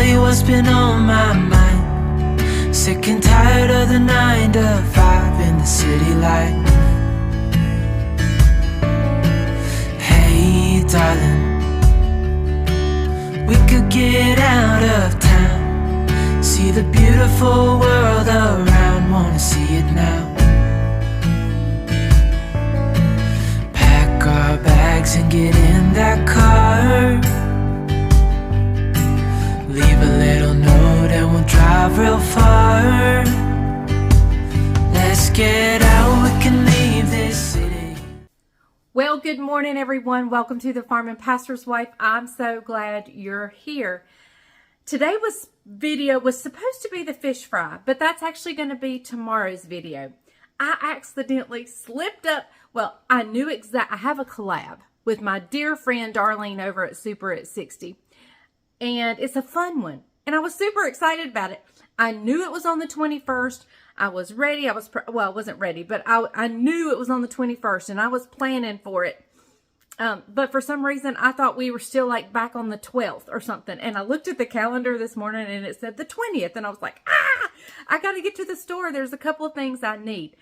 you what's been on my mind. Sick and tired of the 9 to 5 in the city life. Hey darling, we could get out of town, see the beautiful world around, wanna see it now. Pack our bags and get in that car, leave a little note and we'll drive real far. Let's get out, we can leave this city. Well, good morning, everyone. Welcome to the Farm and Pastor's Wife. I'm so glad you're here. Today's video was supposed to be the fish fry, but that's actually going to be tomorrow's video. I accidentally slipped up. Well, I knew I have a collab with my dear friend Darlene over at Super at 60. And it's a fun one. And I was super excited about it. I knew it was on the 21st. I was ready. I wasn't ready, but I knew it was on the 21st and I was planning for it. But for some reason, I thought we were still like back on the 12th or something. And I looked at the calendar this morning and it said the 20th. And I was like, I got to get to the store. There's a couple of things I need.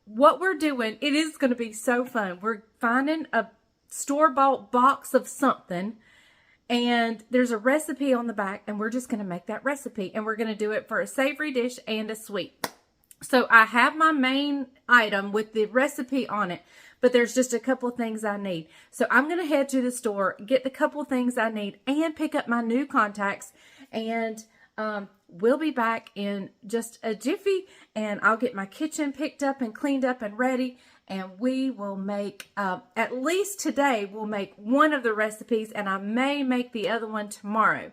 What we're doing, it is going to be so fun. We're finding a store-bought box of something. And there's a recipe on the back, and we're just going to make that recipe. And we're going to do it for a savory dish and a sweet. So I have my main item with the recipe on it, but there's just a couple of things I need. So I'm going to head to the store, get the couple of things I need, and pick up my new contacts. And we'll be back in just a jiffy, and I'll get my kitchen picked up and cleaned up and ready. And we will make, at least today, we'll make one of the recipes, and I may make the other one tomorrow.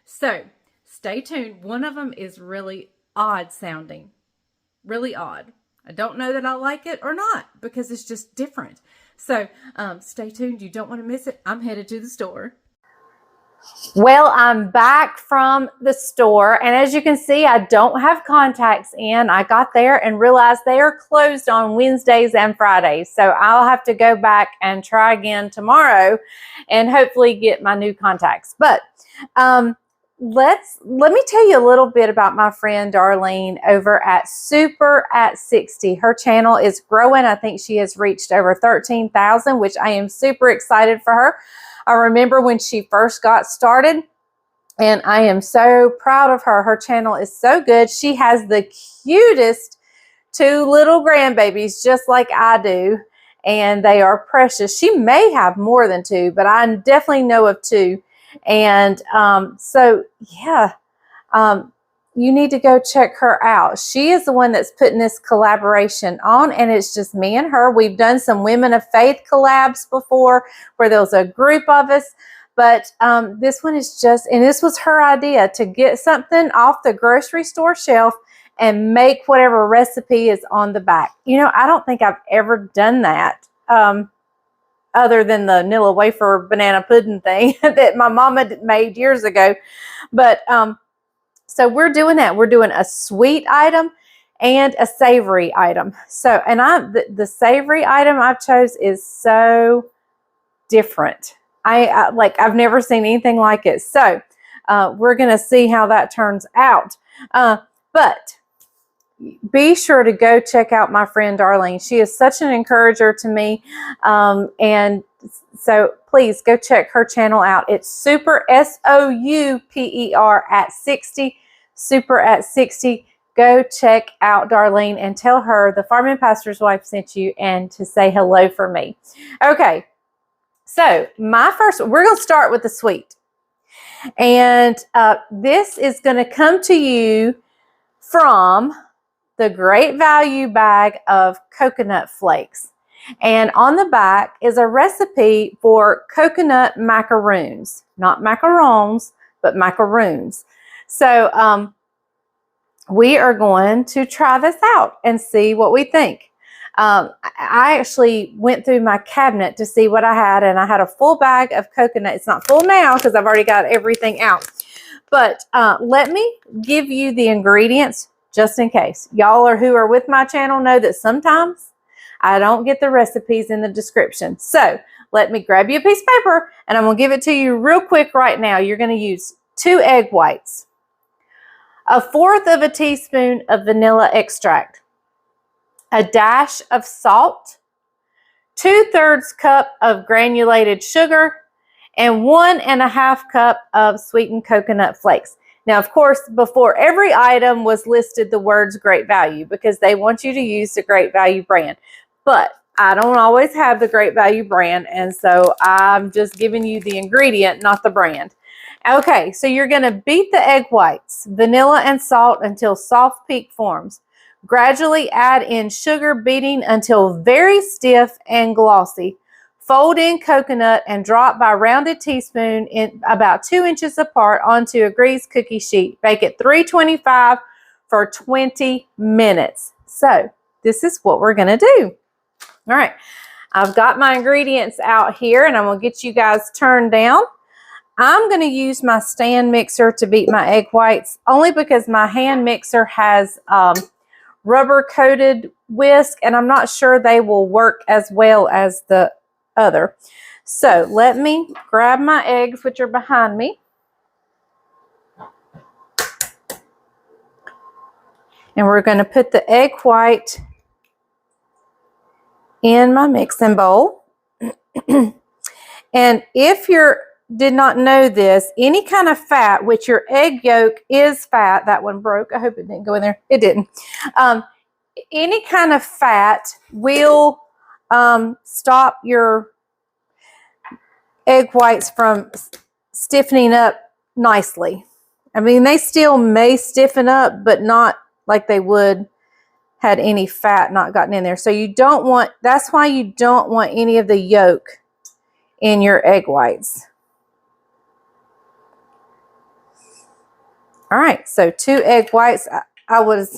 So, stay tuned. One of them is really odd sounding. Really odd. I don't know that I like it or not, because it's just different. So, stay tuned. You don't want to miss it. I'm headed to the store. Well, I'm back from the store, and as you can see, I don't have contacts in. I got there and realized they are closed on Wednesdays and Fridays, so I'll have to go back and try again tomorrow and hopefully get my new contacts. But let me tell you a little bit about my friend Darlene over at Super at 60. Her channel is growing. I think she has reached over 13,000, which I am super excited for her. I remember when she first got started, and I am so proud of her. Her channel is so good. She has the cutest 2 little grandbabies, just like I do, and they are precious. She may have more than 2, but I definitely know of 2. And so, yeah, you need to go check her out. She is the one that's putting this collaboration on, and it's just me and her. We've done some Women of Faith collabs before where there was a group of us, but this one is just, and this was her idea, to get something off the grocery store shelf and make whatever recipe is on the back. You know, I don't think I've ever done that other than the Nilla wafer banana pudding thing that my mama made years ago. But so we're doing that. We're doing a sweet item and a savory item. So, and the savory item I chose is so different. I've never seen anything like it. So, we're going to see how that turns out. But be sure to go check out my friend Darlene. She is such an encourager to me. And so please go check her channel out. It's Super, SOUPER at 60, Super at 60. Go check out Darlene and tell her the Farm and Pastor's Wife sent you and to say hello for me. Okay, so we're going to start with the sweet. And this is going to come to you from the Great Value bag of coconut flakes. And on the back is a recipe for coconut macaroons. Not macarons, but macaroons. So we are going to try this out and see what we think. I actually went through my cabinet to see what I had, and I had a full bag of coconut. It's not full now because I've already got everything out. But let me give you the ingredients just in case. Y'all who are with my channel know that sometimes I don't get the recipes in the description. So let me grab you a piece of paper and I'm going to give it to you real quick right now. You're going to use 2 egg whites, 1/4 teaspoon of vanilla extract, a dash of salt, 2/3 cup of granulated sugar, and 1½ cup of sweetened coconut flakes. Now, of course, before every item was listed the words Great Value because they want you to use the Great Value brand. But I don't always have the Great Value brand, and so I'm just giving you the ingredient, not the brand. Okay, so you're going to beat the egg whites, vanilla, and salt until soft peak forms. Gradually add in sugar, beating until very stiff and glossy. Fold in coconut and drop by rounded teaspoon in about 2 inches apart onto a greased cookie sheet. Bake at 325 for 20 minutes. So this is what we're going to do. All right, I've got my ingredients out here and I'm going to get you guys turned down. I'm going to use my stand mixer to beat my egg whites only because my hand mixer has rubber coated whisk and I'm not sure they will work as well as the other. So let me grab my eggs, which are behind me. And we're going to put the egg white in my mixing bowl. And if you did not know this, any kind of fat, which your egg yolk is fat, that one broke. I hope it didn't go in there. It didn't. Any kind of fat will stop your egg whites from stiffening up nicely. I mean, they still may stiffen up, but not like they would had any fat not gotten in there. So you don't want, that's why you don't want any of the yolk in your egg whites. All right, so 2 egg whites. I would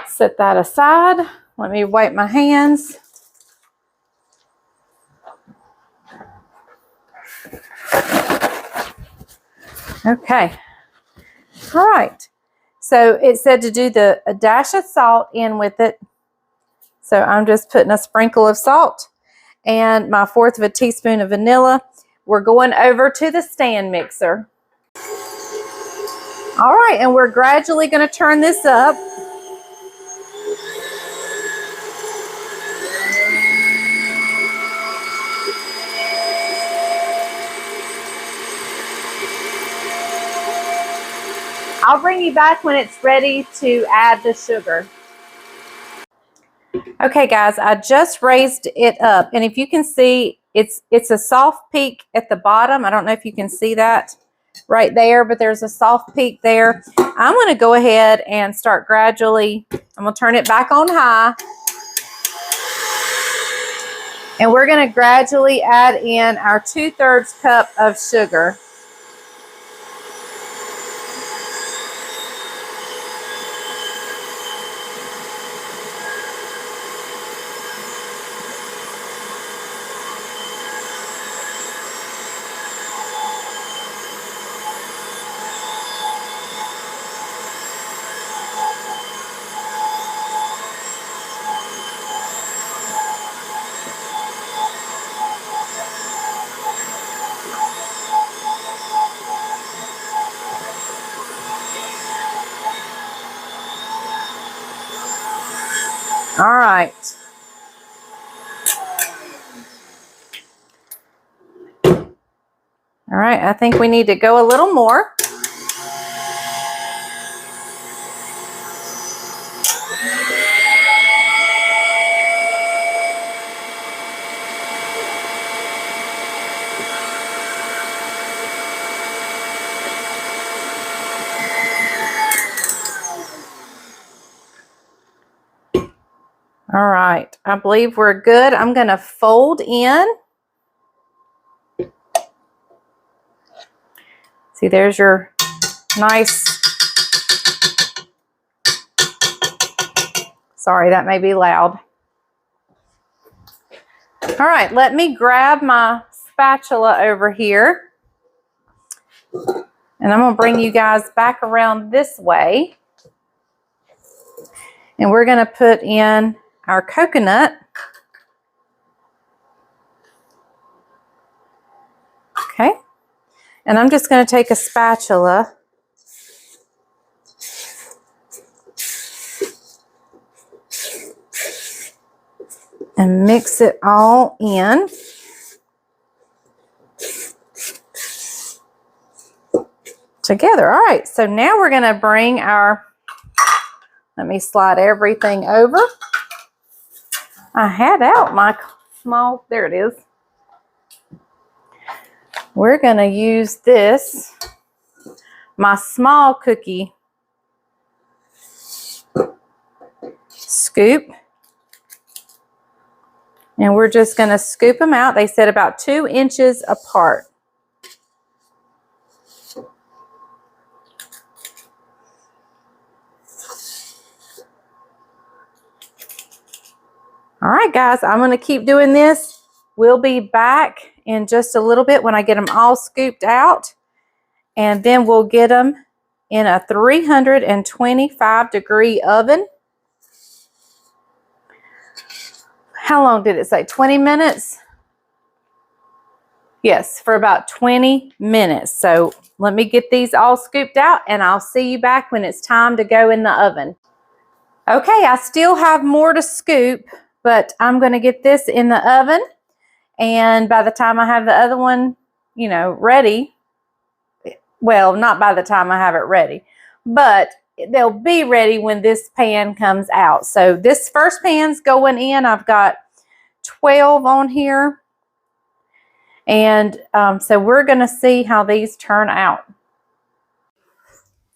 set that aside. Let me wipe my hands. Okay. All right. So it said to do a dash of salt in with it. So I'm just putting a sprinkle of salt and my 1/4 teaspoon of vanilla. We're going over to the stand mixer. All right, and we're gradually going to turn this up. I'll bring you back when it's ready to add the sugar. Okay, guys, I just raised it up, and if you can see, it's a soft peak at the bottom. I don't know if you can see that right there, but there's a soft peak there. I'm going to go ahead and start gradually. I'm going to turn it back on high. And we're going to gradually add in our 2/3 cup of sugar. All right. All right, I think we need to go a little more. All right, I believe we're good. I'm going to fold in. See, there's your nice, sorry, that may be loud. All right, let me grab my spatula over here. And I'm going to bring you guys back around this way. And we're going to put in our coconut. Okay. And I'm just going to take a spatula and mix it all in. Together. All right, so now we're going to bring our, let me slide everything over. I had out my small, there it is. We're going to use this, my small cookie scoop. And we're just going to scoop them out. They said about 2 inches apart. All right, guys, I'm going to keep doing this. We'll be back in just a little bit when I get them all scooped out. And then we'll get them in a 325-degree oven. How long did it say? 20 minutes? Yes, for about 20 minutes. So let me get these all scooped out and I'll see you back when it's time to go in the oven. Okay, I still have more to scoop, but I'm going to get this in the oven. And by the time I have the other one, you know, ready, well, not by the time I have it ready, but they'll be ready when this pan comes out. So this first pan's going in. I've got 12 on here. And so we're going to see how these turn out.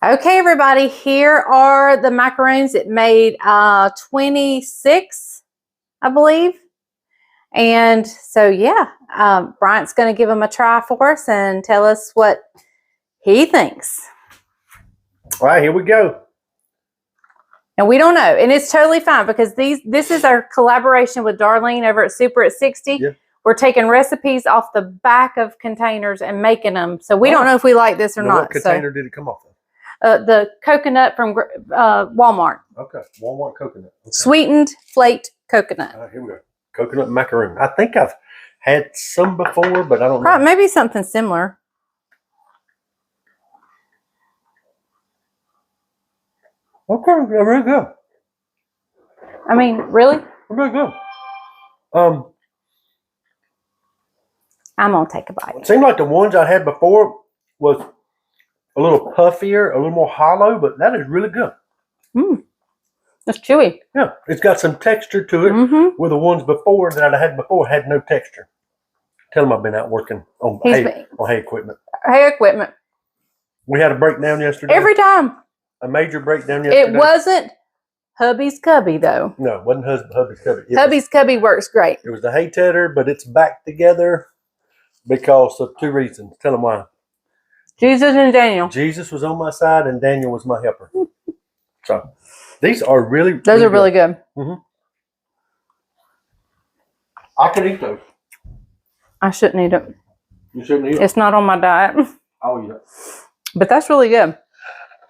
Okay, everybody, here are the macaroons. It made 26, I believe. And so, yeah, Bryant's going to give them a try for us and tell us what he thinks. All right, here we go. And we don't know. And it's totally fine because this is our collaboration with Darlene over at Super at 60. Yeah. We're taking recipes off the back of containers and making them. So we don't know if we like this or not. What container did it come off of? The coconut from Walmart. Okay, Walmart coconut. Okay. Sweetened flaked coconut. All right, here we go. Coconut macaroon. I think I've had some before, but I don't know. Maybe something similar. Okay, they're really good. I mean, really? They're really good. I'm gonna take a bite. It seemed like the ones I had before was a little puffier, a little more hollow, but that is really good. It's chewy. Yeah, it's got some texture to it. Where the ones before that I had before had no texture. Tell them I've been out working on hay equipment. Hay equipment. We had a breakdown yesterday. Every time. A major breakdown yesterday. It wasn't Hubby's Cubby, though. No, it wasn't Hubby's Cubby. Hubby's Cubby works great. It was the hay tedder, but it's back together because of 2 reasons. Tell them why. Jesus and Daniel. Jesus was on my side and Daniel was my helper. So these are really good. Those are really good. I could eat those. I shouldn't eat it. You shouldn't eat it? It's not on my diet. I'll eat it. But that's really good.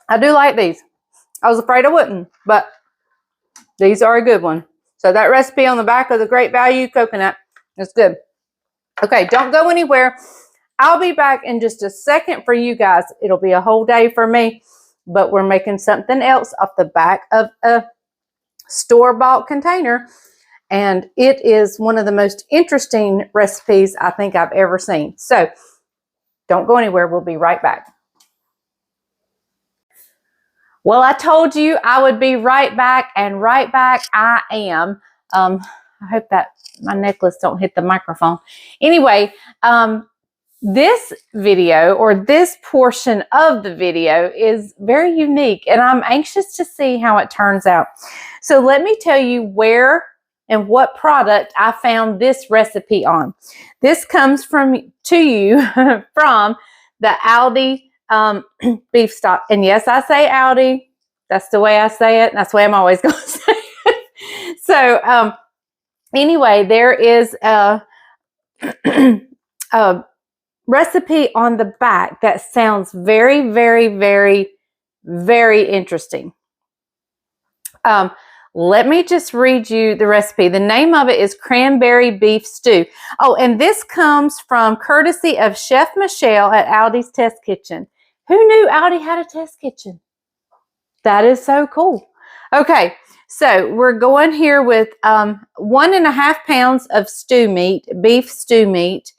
I do like these. I was afraid I wouldn't, but these are a good one. So that recipe on the back of the Great Value Coconut is good. Okay, don't go anywhere. I'll be back in just a second for you guys. It'll be a whole day for me, but we're making something else off the back of a store-bought container, and it is one of the most interesting recipes I think I've ever seen. So don't go anywhere. We'll be right back. Well, I told you I would be right back, and right back I am. I hope that my necklace don't hit the microphone. Anyway, this video, or this portion of the video, is very unique, and I'm anxious to see how it turns out. So let me tell you where and what product I found this recipe on. This comes to you from the Aldi beef stock. And yes, I say Aldi. That's the way I say it. That's the way I'm always going to say it. So anyway, there is a recipe on the back that sounds very, very, very, very interesting. Let me just read you the recipe. The name of it is Cranberry Beef Stew. Oh, and this comes from courtesy of Chef Michelle at Aldi's Test Kitchen. Who knew Aldi had a test kitchen? That is so cool. Okay, so we're going here with 1.5 pounds of stew meat, beef stew meat,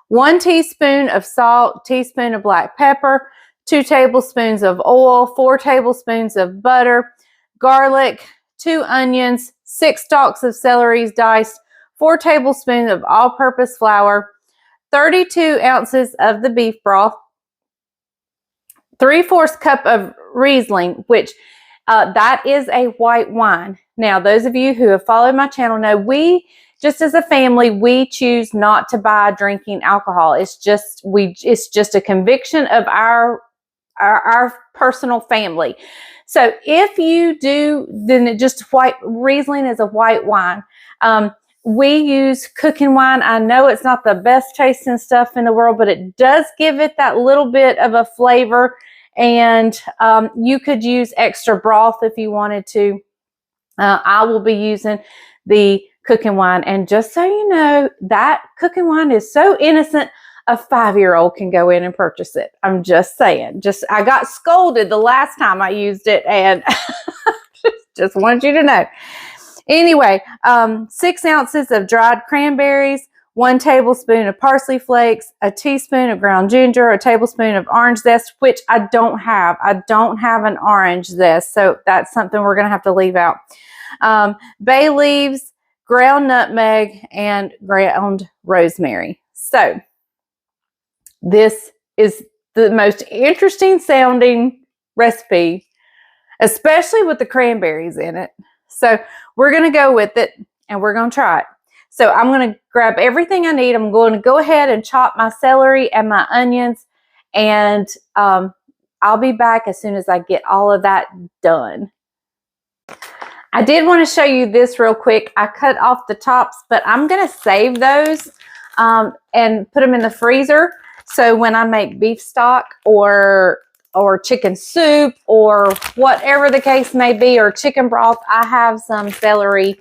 1 teaspoon of salt, teaspoon of black pepper, 2 tablespoons of oil, 4 tablespoons of butter, garlic, 2 onions, 6 stalks of celery diced, 4 tablespoons of all-purpose flour, 32 ounces of the beef broth, 3/4 cup of Riesling, which that is a white wine. Now, those of you who have followed my channel know we, just as a family, we choose not to buy drinking alcohol. It's just a conviction of our personal family. So if you do, then just white Riesling is a white wine. We use cooking wine. I know it's not the best tasting stuff in the world, but it does give it that little bit of a flavor. And you could use extra broth if you wanted to. I will be using the cooking wine. And just so you know, that cooking wine is so innocent, a 5-year-old can go in and purchase it. I'm just saying. I got scolded the last time I used it, and just wanted you to know. Anyway, 6 ounces of dried cranberries, 1 tablespoon of parsley flakes, a teaspoon of ground ginger, a tablespoon of orange zest, which I don't have. I don't have an orange zest, so that's something we're going to have to leave out. Bay leaves, ground nutmeg, and ground rosemary. So this is the most interesting sounding recipe, especially with the cranberries in it. So we're going to go with it and we're going to try it. So I'm going to grab everything I need. I'm going to go ahead and chop my celery and my onions, and I'll be back as soon as I get all of that done. I did want to show you this real quick. I cut off the tops, but I'm going to save those and put them in the freezer. So when I make beef stock or chicken soup or whatever the case may be, or chicken broth, I have some celery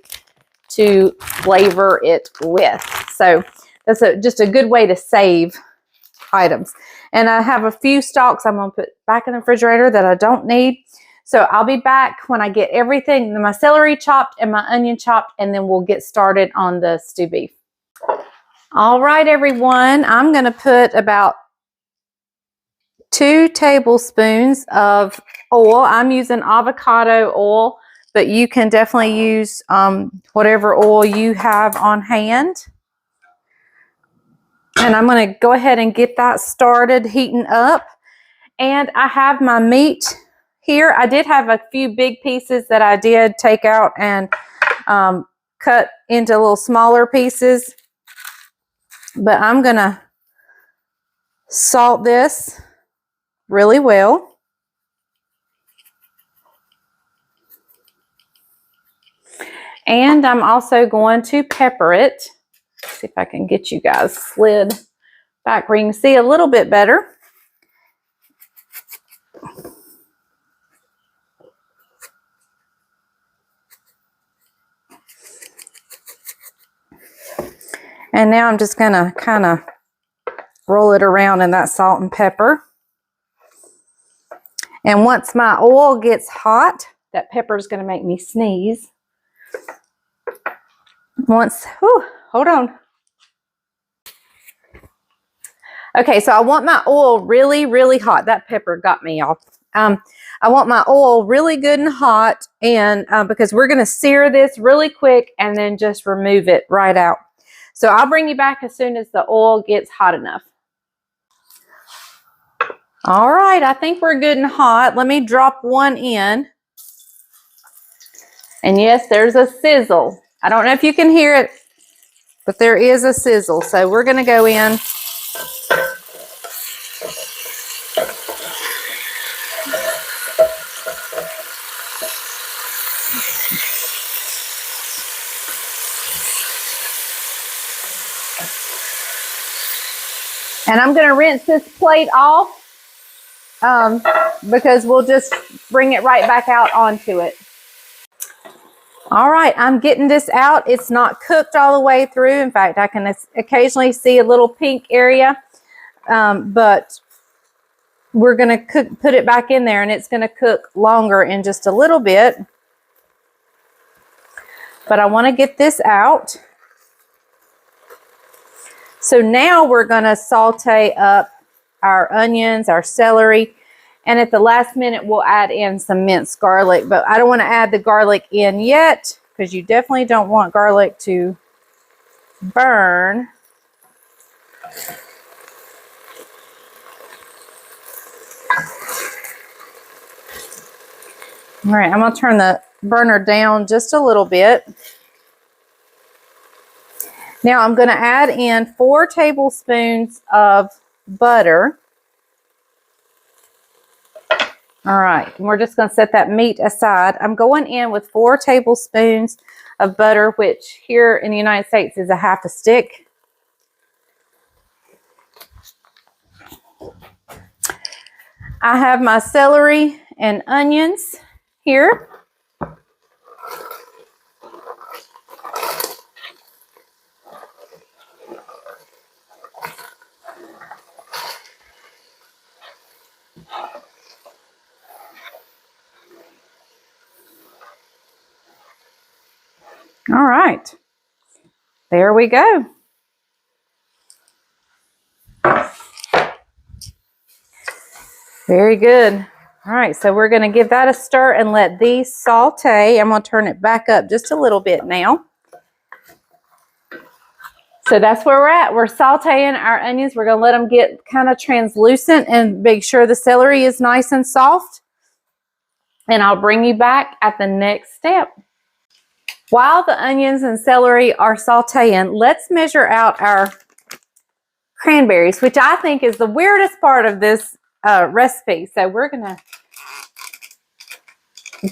to flavor it with. So that's just a good way to save items. And I have a few stalks I'm going to put back in the refrigerator that I don't need. So I'll be back when I get everything, my celery chopped and my onion chopped, and then we'll get started on the stew beef. All right, everyone, I'm going to put about 2 tablespoons of oil. I'm using avocado oil, but you can definitely use whatever oil you have on hand. And I'm going to go ahead and get that started heating up. And I have my meat here. I did have a few big pieces that I did take out and cut into little smaller pieces. But I'm going to salt this really well. And I'm also going to pepper it. Let's see if I can get you guys slid back where you can see a little bit better. And now I'm just going to kind of roll it around in that salt and pepper. And once my oil gets hot, that pepper is going to make me sneeze. Hold on. Okay, so I want my oil really, really hot. That pepper got me off. I want my oil really good and hot, and because we're going to sear this really quick and then just remove it right out. So I'll bring you back as soon as the oil gets hot enough. All right, I think we're good and hot. Let me drop one in. And yes, there's a sizzle. I don't know if you can hear it, but there is a sizzle. So we're going to go in. And I'm going to rinse this plate off because we'll just bring it right back out onto it. All right, I'm getting this out. It's not cooked all the way through. In fact, I can occasionally see a little pink area, but we're going to put it back in there, and it's going to cook longer in just a little bit. But I want to get this out. So now we're going to saute up our onions, our celery, and at the last minute we'll add in some minced garlic. But I don't want to add the garlic in yet because you definitely don't want garlic to burn. All right, I'm going to turn the burner down just a little bit. Now I'm going to add in 4 tablespoons of butter. All right, and we're just going to set that meat aside. I'm going in with 4 tablespoons of butter, which here in the United States is a half a stick. I have my celery and onions here. All right, there we go. Very good. All right, so we're going to give that a stir and let these saute. I'm going to turn it back up just a little bit now. So that's where we're at. We're sauteing our onions. We're going to let them get kind of translucent and make sure the celery is nice and soft. And I'll bring you back at the next step. While the onions and celery are sauteing, let's measure out our cranberries, which I think is the weirdest part of this recipe. So we're gonna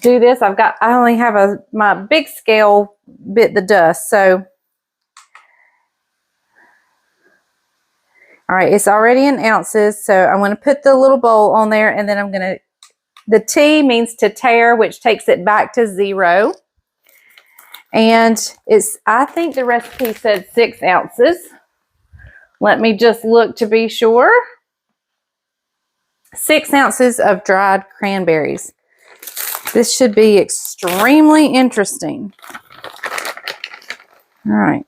do this. I only have my big scale bit the dust. So all right, it's already in ounces. So I'm going to put the little bowl on there, and then I'm going to, the T means to tare, which takes it back to 0. And I think the recipe said 6 ounces. Let me just look to be sure. 6 ounces of dried cranberries. This should be extremely interesting. All right.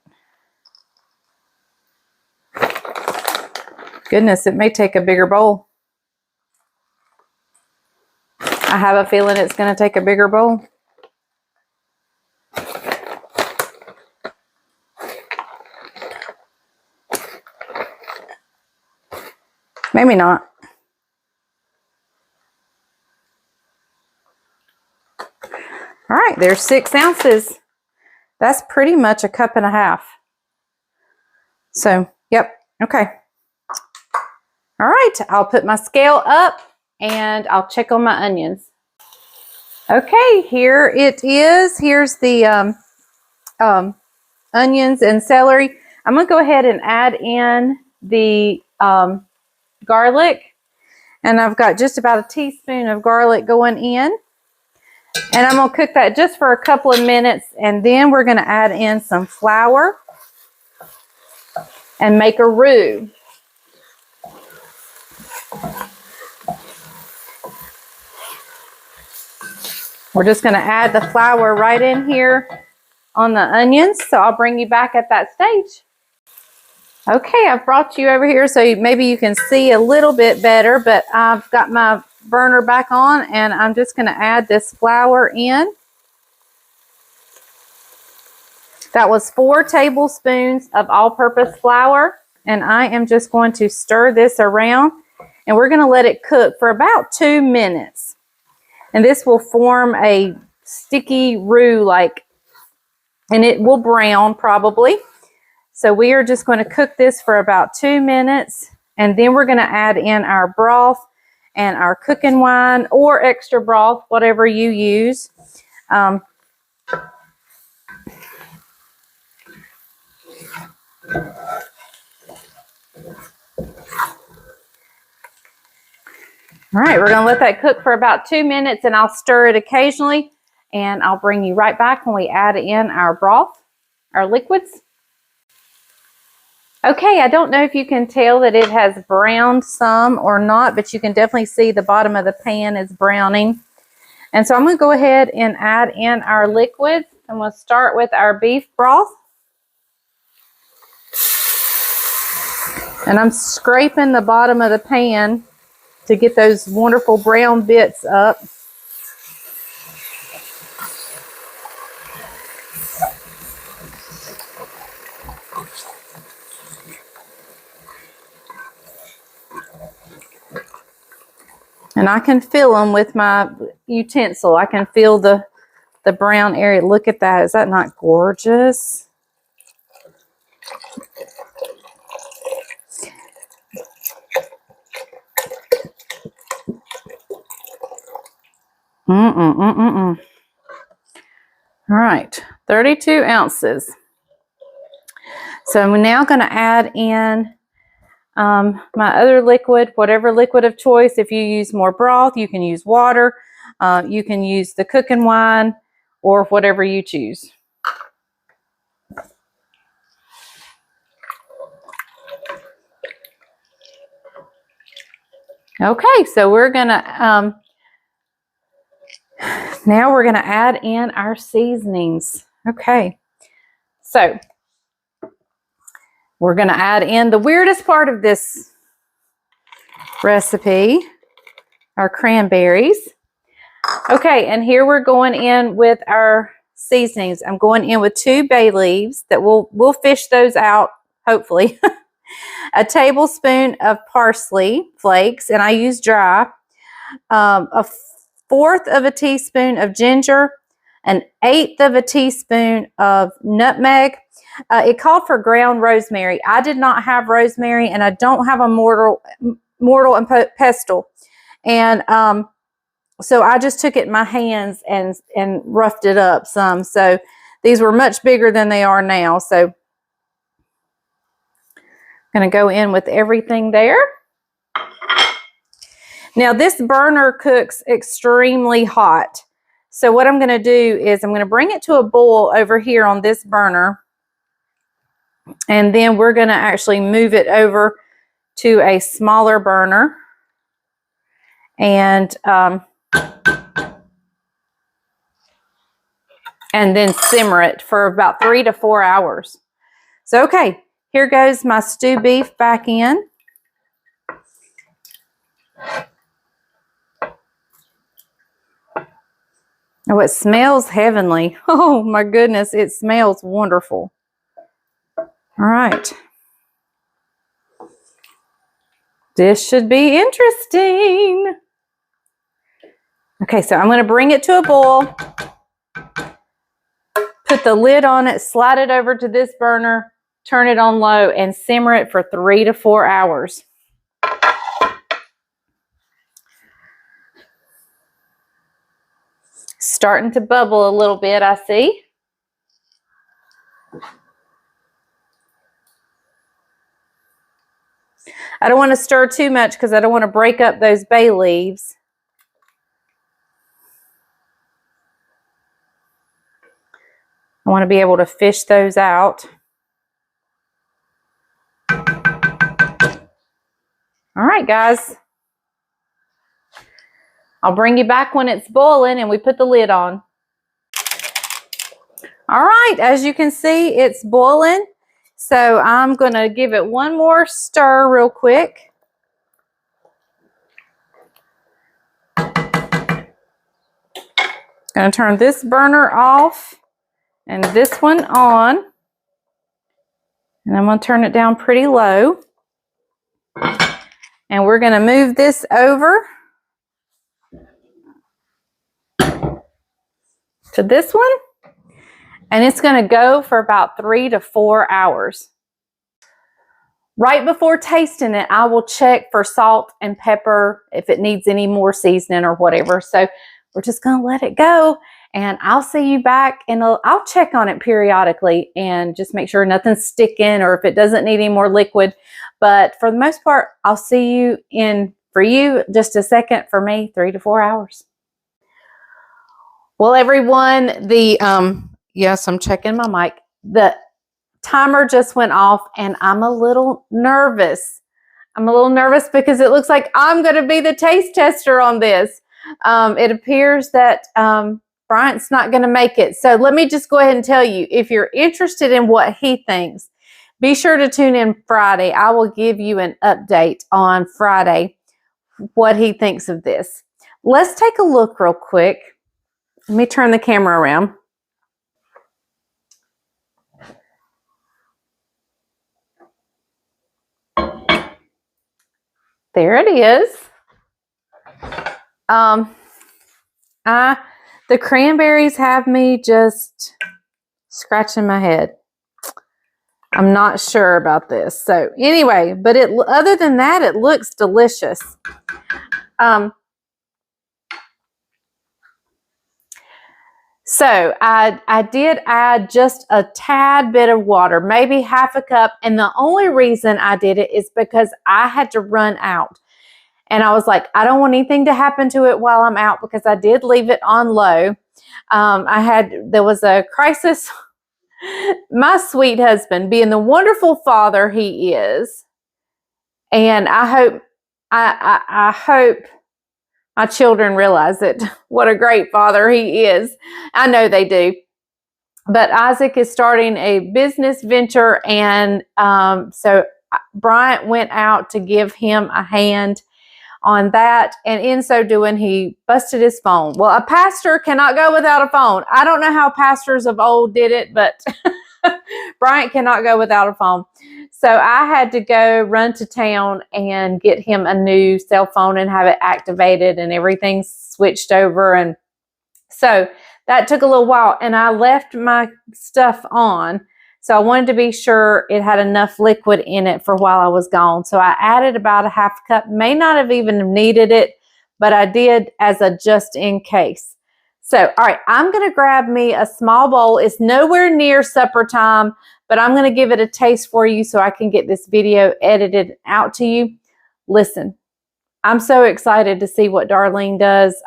Goodness, it may take a bigger bowl. I have a feeling it's going to take a bigger bowl. Maybe not. All right, there's 6 ounces. That's pretty much a cup and a half. So, yep, okay. All right, I'll put my scale up and I'll check on my onions. Okay, here it is. Here's the onions and celery. I'm going to go ahead and add in the garlic. And I've got just about a teaspoon of garlic going in. And I'm going to cook that just for a couple of minutes. And then we're going to add in some flour and make a roux. We're just going to add the flour right in here on the onions. So I'll bring you back at that stage. Okay, I've brought you over here so maybe you can see a little bit better, but I've got my burner back on and I'm just going to add this flour in. That was 4 tablespoons of all-purpose flour, and I am just going to stir this around, and we're going to let it cook for about 2 minutes. And this will form a sticky roux and it will brown probably. So we are just going to cook this for about 2 minutes, and then we're going to add in our broth and our cooking wine or extra broth, whatever you use. All right, we're going to let that cook for about 2 minutes, and I'll stir it occasionally. and I'll bring you right back when we add in our broth, our liquids. Okay, I don't know if you can tell that it has browned some or not, but you can definitely see the bottom of the pan is browning. And so I'm going to go ahead and add in our liquids. I'm going to start with our beef broth. And I'm scraping the bottom of the pan to get those wonderful brown bits up. And I can feel them with my utensil. I can feel the brown area. Look at that. Is that not gorgeous? All right, 32 ounces. So I'm now going to add in my other liquid, whatever liquid of choice. If you use more broth, you can use water. You can use the cooking wine or whatever you choose. Okay, so we're going to, now we're going to add in our seasonings. Okay, so we're going to add in the weirdest part of this recipe, our cranberries. Okay, and here we're going in with our seasonings. I'm going in with 2 bay leaves that we'll fish those out, hopefully. A tablespoon of parsley flakes, and I use dry. A 1/4 of a teaspoon of ginger, an 1/8 of a teaspoon of nutmeg. It called for ground rosemary. I did not have rosemary, and I don't have a mortar and pestle. And so I just took it in my hands and roughed it up some. So these were much bigger than they are now. So I'm going to go in with everything there. Now this burner cooks extremely hot. So what I'm going to do is I'm going to bring it to a boil over here on this burner. And then we're going to actually move it over to a smaller burner. And then simmer it for about 3 to 4 hours. So, okay, here goes my stew beef back in. Oh, it smells heavenly. Oh my goodness, it smells wonderful. All right. This should be interesting. Okay, so I'm going to bring it to a boil. Put the lid on it, slide it over to this burner, turn it on low, and simmer it for 3 to 4 hours. Starting to bubble a little bit, I see. I don't want to stir too much because I don't want to break up those bay leaves. I want to be able to fish those out. All right, guys. I'll bring you back when it's boiling and we put the lid on. All right, as you can see, it's boiling. So I'm going to give it one more stir real quick. Going to turn this burner off and this one on. And I'm going to turn it down pretty low. And we're going to move this over to this one. And it's going to go for about 3 to 4 hours. Right before tasting it, I will check for salt and pepper if it needs any more seasoning or whatever. So we're just going to let it go. And I'll see you back, and I'll check on it periodically and just make sure nothing's sticking or if it doesn't need any more liquid. But for the most part, I'll see you in, for you, just a second. For me, 3 to 4 hours. Well, everyone, yes, I'm checking my mic. The timer just went off and I'm a little nervous. I'm a little nervous because it looks like I'm going to be the taste tester on this. It appears that Bryant's not going to make it. So let me just go ahead and tell you, if you're interested in what he thinks, be sure to tune in Friday. I will give you an update on Friday, what he thinks of this. Let's take a look real quick. Let me turn the camera around. There it is. The cranberries have me just scratching my head. I'm not sure about this. So anyway, but other than that, it looks delicious. So I did add just a tad bit of water, maybe half a cup. And the only reason I did it is because I had to run out. And I was like, I don't want anything to happen to it while I'm out, because I did leave it on low. There was a crisis. My sweet husband, being the wonderful father he is, and I hope my children realize it, what a great father he is. I know they do. But Isaac is starting a business venture, and so Bryant went out to give him a hand on that, and in so doing, he busted his phone. Well, a pastor cannot go without a phone. I don't know how pastors of old did it, but Bryant cannot go without a phone. So I had to go run to town and get him a new cell phone and have it activated and everything switched over. And so that took a little while, and I left my stuff on. So I wanted to be sure it had enough liquid in it for while I was gone. So I added about a half cup, may not have even needed it, but I did as a just in case. So, all right, I'm going to grab me a small bowl. It's nowhere near supper time, but I'm going to give it a taste for you so I can get this video edited out to you. Listen, I'm so excited to see what Darlene does.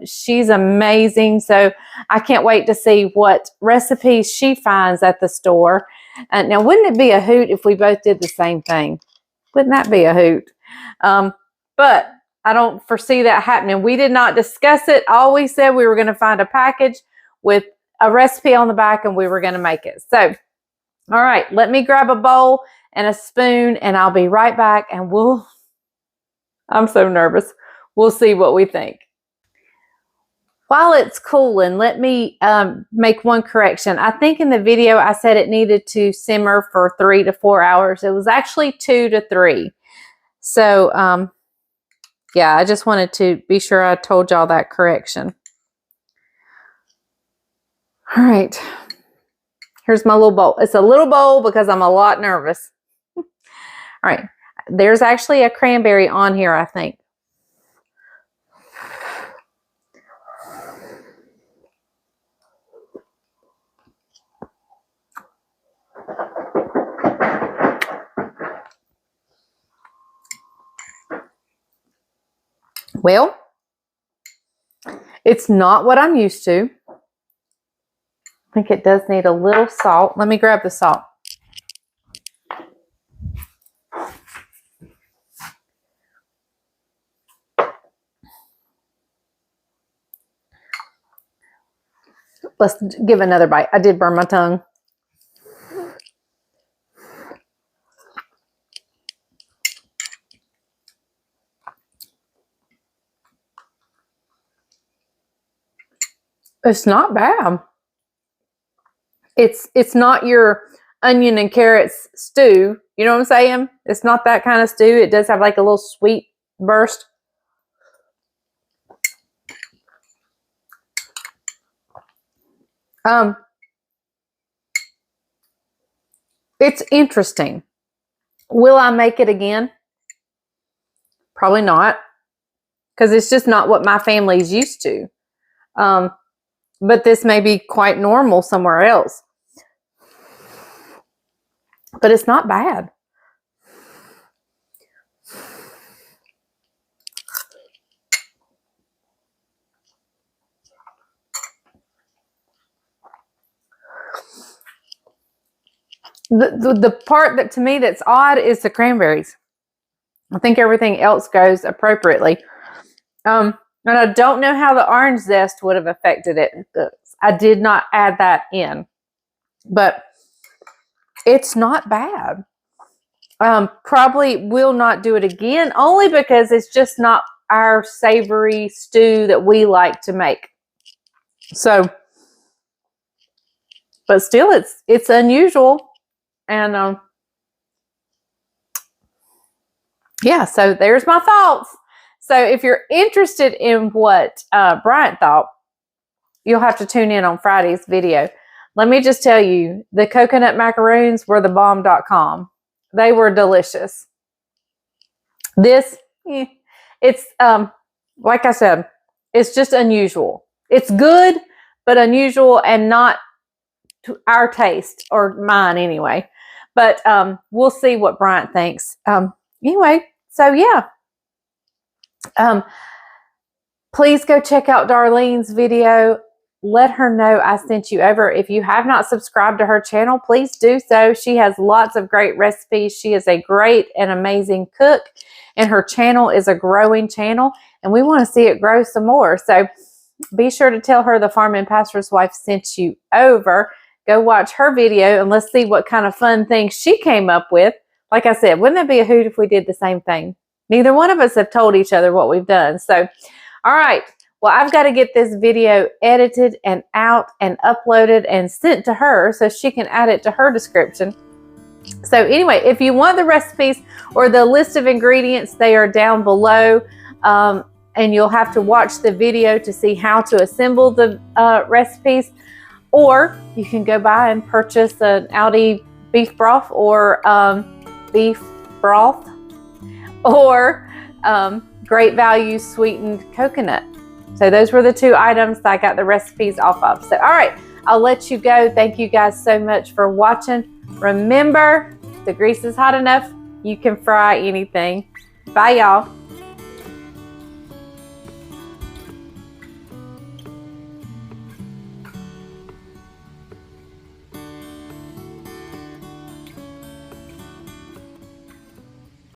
She's amazing. So I can't wait to see what recipes she finds at the store. Now, wouldn't it be a hoot if we both did the same thing? Wouldn't that be a hoot? But I don't foresee that happening. We did not discuss it. All we said, we were going to find a package with a recipe on the back and we were going to make it. So, all right, let me grab a bowl and a spoon and I'll be right back, and I'm so nervous. We'll see what we think. While it's cooling, let me make one correction. I think in the video I said it needed to simmer for 3 to 4 hours. It was actually 2 to 3. So, yeah, I just wanted to be sure I told y'all that correction. All right. Here's my little bowl. It's a little bowl because I'm a lot nervous. All right. There's actually a cranberry on here, I think. Well, it's not what I'm used to. I think it does need a little salt. Let me grab the salt. Let's give another bite. I did burn my tongue. It's not bad. It's not your onion and carrots stew. You know what I'm saying? It's not that kind of stew. It does have like a little sweet burst. It's interesting. Will I make it again? Probably not, because it's just not what my family's used to. But this may be quite normal somewhere else. But it's not bad. The part that to me that's odd is the cranberries. I think everything else goes appropriately. And I don't know how the orange zest would have affected it. I did not add that in, but it's not bad. Probably will not do it again, only because it's just not our savory stew that we like to make. So, but still, it's unusual, and yeah. So there's my thoughts. So if you're interested in what Bryant thought, you'll have to tune in on Friday's video. Let me just tell you, the coconut macaroons were the bomb.com. They were delicious. This, it's, like I said, it's just unusual. It's good, but unusual and not to our taste, or mine anyway. But we'll see what Bryant thinks. Anyway, so yeah. Please go check out Darlene's video. Let her know I sent you over. If you have not subscribed to her channel, please do so. She has lots of great recipes. She is a great and amazing cook, and her channel is a growing channel, and we want to see it grow some more. So be sure to tell her the Farm and Pastor's Wife sent you over. Go watch her video, and let's see what kind of fun things she came up with. Like I said, wouldn't that be a hoot if we did the same thing? Neither one of us have told each other what we've done. So, all right. Well, I've got to get this video edited and out and uploaded and sent to her so she can add it to her description. So anyway, if you want the recipes or the list of ingredients, they are down below. And you'll have to watch the video to see how to assemble the recipes. Or you can go by and purchase an Aldi beef broth or beef broth or Great Value sweetened coconut. So those were the two items that I got the recipes off of. So, all right, I'll let you go. Thank you guys so much for watching. Remember, the grease is hot enough. You can fry anything. Bye, y'all.